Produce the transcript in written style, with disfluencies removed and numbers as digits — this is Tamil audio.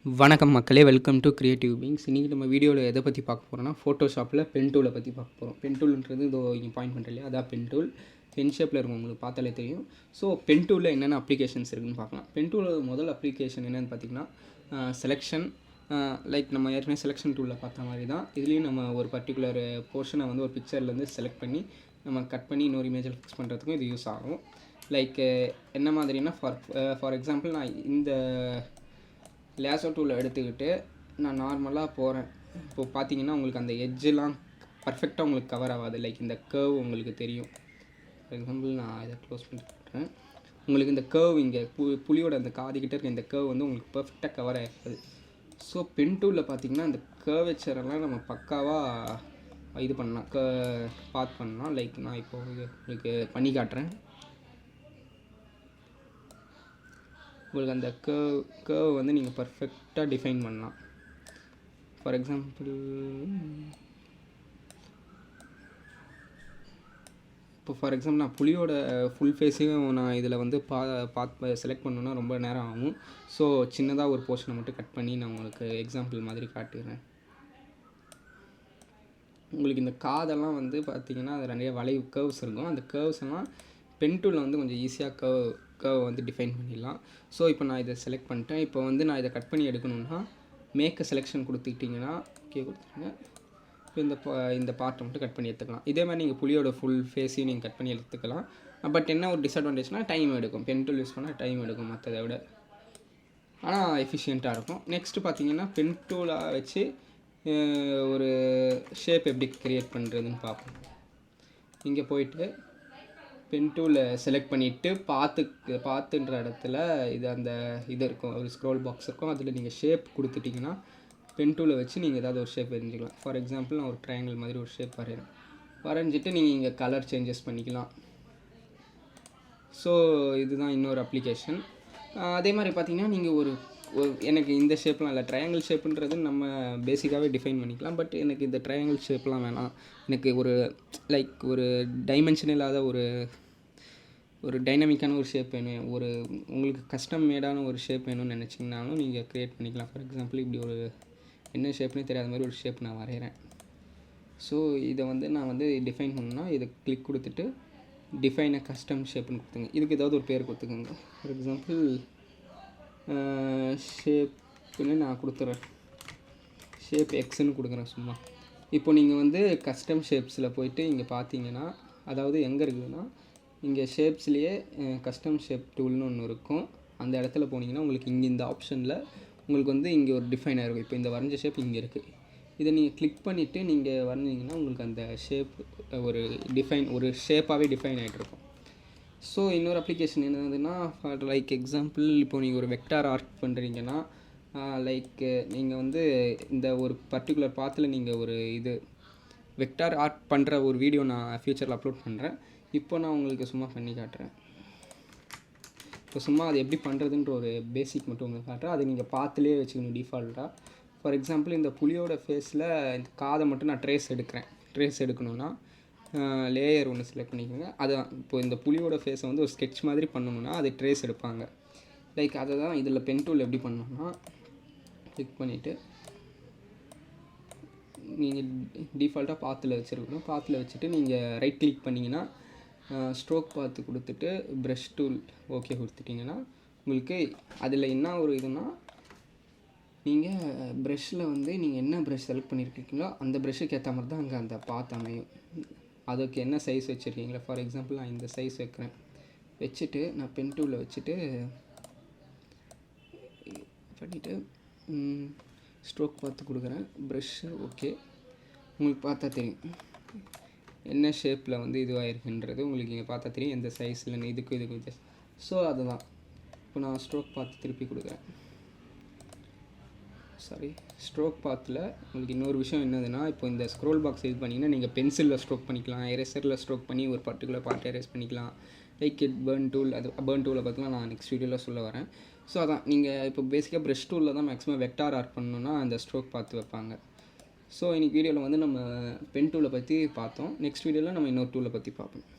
வணக்கம் மக்களே, வெல்கம் டு கிரியேட்டிவ் பீயிங்ஸ். இன்றைக்கி நம்ம வீடியோவில் எதை பற்றி பார்க்க போகிறோம்னா, ஃபோட்டோஷாப்பில் பென் டூலை பற்றி பார்க்க போகிறோம். பென் டூல்ன்றது இதோ இங்கே பாயிண்ட் பண்ணுற இல்லையா, அதான் பென் டூல். பென் ஷேப்பில் இருக்கும், உங்களுக்கு பார்த்தாலே தெரியும். ஸோ பென் டூலில் என்னென்ன அப்ளிகேஷன்ஸ் இருக்குதுன்னு பார்க்கலாம். பென் டூலில் முதல் அப்ளிகேஷன் என்னென்னு பார்த்தீங்கன்னா, செலெக்ஷன். லைக் நம்ம ஏற்கனவே செலெக்ஷன் டூலில் பார்த்த மாதிரி தான் இதுலேயும் நம்ம ஒரு பர்டிகுலர் போர்ஷனை வந்து ஒரு பிக்சர்லேருந்து செலக்ட் பண்ணி நம்ம கட் பண்ணி இன்னொரு இமேஜில் ஃபிக்ஸ் பண்ணுறதுக்கும் இது யூஸ் ஆகும். லைக் என்ன மாதிரினா, ஃபார் எக்ஸாம்பிள் நான் இந்த லேசோ டூலை எடுத்துக்கிட்டு நான் நார்மலாக போகிறேன். இப்போது பார்த்தீங்கன்னா உங்களுக்கு அந்த எட்ஜெலாம் பர்ஃபெக்டாக உங்களுக்கு கவர் ஆகாது. லைக் இந்த கர்வ் உங்களுக்கு தெரியும். ஃபார் எக்ஸாம்பிள் நான் இதை க்ளோஸ் பண்ணி போட்டுறேன். உங்களுக்கு இந்த கர்வ் இங்கே புலியோட அந்த காதுகிட்ட இருக்க இந்த கர்வ் வந்து உங்களுக்கு பர்ஃபெக்டாக கவர் ஆகிருக்குது. ஸோ பென் டூலில் பார்த்தீங்கன்னா இந்த கர்வேச்சரெல்லாம் நம்ம பக்காவாக இது பண்ணலாம், பார்த்து பண்ணலாம். லைக் நான் இப்போது உங்களுக்கு பண்ணி காட்டுறேன். உங்களுக்கு அந்த கர்வ் வந்து நீங்கள் பர்ஃபெக்டாக டிஃபைன் பண்ணலாம். ஃபார் எக்ஸாம்பிள் நான் புலியோட ஃபுல் ஃபேஸையும் நான் இதில் வந்து பார்த்து செலக்ட் பண்ணணுன்னா ரொம்ப நேரம் ஆகும். ஸோ சின்னதாக ஒரு போர்ஷனை மட்டும் கட் பண்ணி நான் உங்களுக்கு எக்ஸாம்பிள் மாதிரி காட்டுகிறேன். உங்களுக்கு இந்த காதெல்லாம் வந்து பார்த்திங்கன்னா அது நிறைய வளைவு கர்வ்ஸ் இருக்கும். அந்த கர்வ்ஸ் எல்லாம் பென் டூலில் வந்து கொஞ்சம் ஈஸியாக கர்வ் வந்து டிஃபைன் பண்ணிடலாம். ஸோ இப்போ நான் இதை செலக்ட் பண்ணிட்டேன். இப்போ வந்து நான் இதை கட் பண்ணி எடுக்கணுன்னா மேக்க செலெக்ஷன் கொடுத்துக்கிட்டிங்கன்னா ஓகே கொடுத்துருங்க. இப்போ இந்த பார்ட்டை மட்டும் கட் பண்ணி எடுத்துக்கலாம். இதே மாதிரி நீங்கள் புலியோட ஃபுல் ஃபேஸையும் நீங்கள் கட் பண்ணி எடுத்துக்கலாம். பட் என்ன ஒரு டிஸ்அட்வான்டேஜ்னால் டைம் எடுக்கும். பென் டூல் யூஸ் பண்ணால் டைம் எடுக்கும் மற்றதை விட, ஆனால் எஃபிஷியண்ட்டாக இருக்கும். நெக்ஸ்ட்டு பார்த்தீங்கன்னா பென் டூலாக வச்சு ஒரு ஷேப் எப்படி க்ரியேட் பண்ணுறதுன்னு பார்ப்போம். இங்கே போயிட்டு பென் டூலை செலக்ட் பண்ணிவிட்டு பார்த்துன்ற இடத்துல இது இருக்கும், ஒரு ஸ்க்ரோல் பாக்ஸ் இருக்கும். அதில் நீங்கள் ஷேப் கொடுத்துட்டிங்கன்னா பென் டூலை வச்சு நீங்கள் ஏதாவது ஒரு ஷேப் வரைஞ்சிக்கலாம். ஃபார் எக்ஸாம்பிள் நான் ஒரு ட்ரையாங்கிள் மாதிரி ஒரு ஷேப் வரைஞ்சிட்டு நீங்கள் இங்கே கலர் சேஞ்சஸ் பண்ணிக்கலாம். ஸோ இதுதான் இன்னொரு அப்ளிகேஷன். அதே மாதிரி பார்த்தீங்கன்னா நீங்கள் ஒரு எனக்கு இந்த ஷேப்லாம் இல்லை, ட்ரையாங்கிள் ஷேப்புன்றது நம்ம பேசிக்காகவே டிஃபைன் பண்ணிக்கலாம். பட் எனக்கு இந்த ட்ரையாங்கிள் ஷேப்லாம் வேணாம், எனக்கு ஒரு டைமென்ஷன் இல்லாத ஒரு டைனமிக்கான ஒரு ஷேப் வேணும், உங்களுக்கு கஸ்டம் மேடான ஒரு ஷேப் வேணும்னு நினச்சிங்கனாலும் நீங்கள் க்ரியேட் பண்ணிக்கலாம். ஃபார் எக்ஸாம்பிள் இப்படி ஒரு என்ன ஷேப்னே தெரியாத மாதிரி ஒரு ஷேப் நான் வரைகிறேன். ஸோ இதை வந்து நான் வந்து டிஃபைன் பண்ணணுன்னா இதை கிளிக் கொடுத்துட்டு டிஃபைன் கஸ்டம் ஷேப்னு கொடுத்துங்க. இதுக்கு ஏதாவது ஒரு பேர் கொடுத்துக்கோங்க. ஃபார் எக்ஸாம்பிள் ஷேப்புன்னு நான் கொடுத்துட்றேன், ஷேப் எக்ஸ்ன்னு கொடுக்குறேன் சும்மா. இப்போ நீங்கள் வந்து கஸ்டம் ஷேப்ஸில் போயிட்டு இங்கே பார்த்தீங்கன்னா, அதாவது எங்கே இருக்குதுன்னா இங்கே ஷேப்ஸ்லேயே கஸ்டம் ஷேப் டூல்னு ஒன்று இருக்கும். அந்த இடத்துல போனீங்கன்னா உங்களுக்கு இங்கே இந்த ஆப்ஷனில் உங்களுக்கு வந்து இங்கே ஒரு டிஃபைன் ஆகிருக்கும். இப்போ இந்த வரைஞ்ச ஷேப் இங்கே இருக்குது. இதை நீங்கள் கிளிக் பண்ணிவிட்டு நீங்கள் வரைஞ்சிங்கன்னா உங்களுக்கு அந்த ஷேப் ஒரு ஷேப்பாகவே டிஃபைன் ஆகிட்ருக்கும். ஸோ இன்னொரு அப்ளிகேஷன் என்னதுன்னா, லைக் எக்ஸாம்பிள் இப்போ நீங்கள் ஒரு வெக்டார் ஆர்ட் பண்ணுறீங்கன்னா, லைக் நீங்கள் வந்து இந்த ஒரு பர்டிகுலர் பாத்தில் நீங்கள் ஒரு வெக்டார் ஆர்ட் பண்ணுற ஒரு வீடியோ நான் ஃப்யூச்சரில் அப்லோட் பண்ணுறேன். இப்போ நான் உங்களுக்கு சும்மா பண்ணி காட்டுறேன். இப்போ சும்மா அது எப்படி பண்ணுறதுன்ற ஒரு பேசிக் மட்டும் உங்களுக்கு காட்டுறேன். அதை நீங்கள் பார்த்துலேயே வச்சுக்கணும் டிஃபால்ட்டாக. ஃபார் எக்ஸாம்பிள் இந்த புலியோட ஃபேஸில் இந்த காதை மட்டும் நான் ட்ரேஸ் எடுக்கணுன்னா லேயர் ஒன்று செலக்ட் பண்ணிக்கோங்க. அதுதான் இப்போ இந்த புலியோட ஃபேஸை வந்து ஒரு ஸ்கெட்ச் மாதிரி பண்ணணுன்னா அது ட்ரேஸ் எடுப்பாங்க. லைக் அதை தான் இதில் பென் டூல் எப்படி பண்ணணும்னா, கிளிக் பண்ணிவிட்டு நீங்கள் டிஃபால்ட்டாக பாத்தில் வச்சுருக்கணும். பாத்தில் வச்சுட்டு நீங்கள் ரைட் கிளிக் பண்ணிங்கன்னா ஸ்ட்ரோக் பார்த்து கொடுத்துட்டு ப்ரஷ் டூல் ஓகே கொடுத்துட்டிங்கன்னா உங்களுக்கு அதில் என்ன ஒரு இதுனா, நீங்கள் ப்ரஷ்ஷில் வந்து நீங்கள் என்ன ப்ரஷ் செலக்ட் பண்ணியிருக்கீங்களோ அந்த ப்ரஷ்ஷுக்கு ஏற்ற மாதிரி தான் அங்கே அந்த பாத் அமையும். அதுக்கு என்ன சைஸ் வச்சுருக்கீங்களா, ஃபார் எக்ஸாம்பிள் நான் இந்த சைஸ் வச்சுட்டு நான் பென் டூலில் வச்சுட்டு பண்ணிவிட்டு ஸ்ட்ரோக் பார்த்து கொடுக்குறேன். ப்ரஷ்ஷு ஓகே, உங்களுக்கு பார்த்தா தெரியும் என்ன ஷேப்பில் வந்து இதுவாகிருக்குன்றது உங்களுக்கு இங்கே பார்த்தா தெரியும், எந்த சைஸில் இதுக்கு வித்தியாசம். ஸோ அதுதான் இப்போ நான் ஸ்ட்ரோக் பார்த்து திருப்பி கொடுக்குறேன். ஸ்ட்ரோக் பார்த்தில் உங்களுக்கு இன்னொரு விஷயம் என்னதுன்னா, இப்போ இந்த ஸ்க்ரோல் பாக்ஸ் இது பண்ணிங்கன்னா நீங்கள் பென்சிலில் ஸ்ட்ரோக் பண்ணிக்கலாம், எரேசரில் ஸ்ட்ரோக் பண்ணி ஒரு பர்டிகுலர் பார்ட் எரேஸ் பண்ணிக்கலாம். லைக் பர்ன் டூலை பார்த்துலாம் நான் நெக்ஸ்ட் வீடியோவில் சொல்ல வரேன். ஸோ அதான் நீங்கள் இப்போ பேசிக்காக ப்ரஷ் டூலில் தான் மேக்ஸிமம் வெக்டார் ஆர்ட் பண்ணணுன்னா அந்த ஸ்ட்ரோக் பார்த்து வைப்பாங்க. ஸோ இன்றைக்கி வீடியோவில் வந்து நம்ம பென் டூலை பற்றி பார்த்தோம். நெக்ஸ்ட் வீடியோவில் நம்ம இன்னொரு டூலை பற்றி பார்ப்போம்.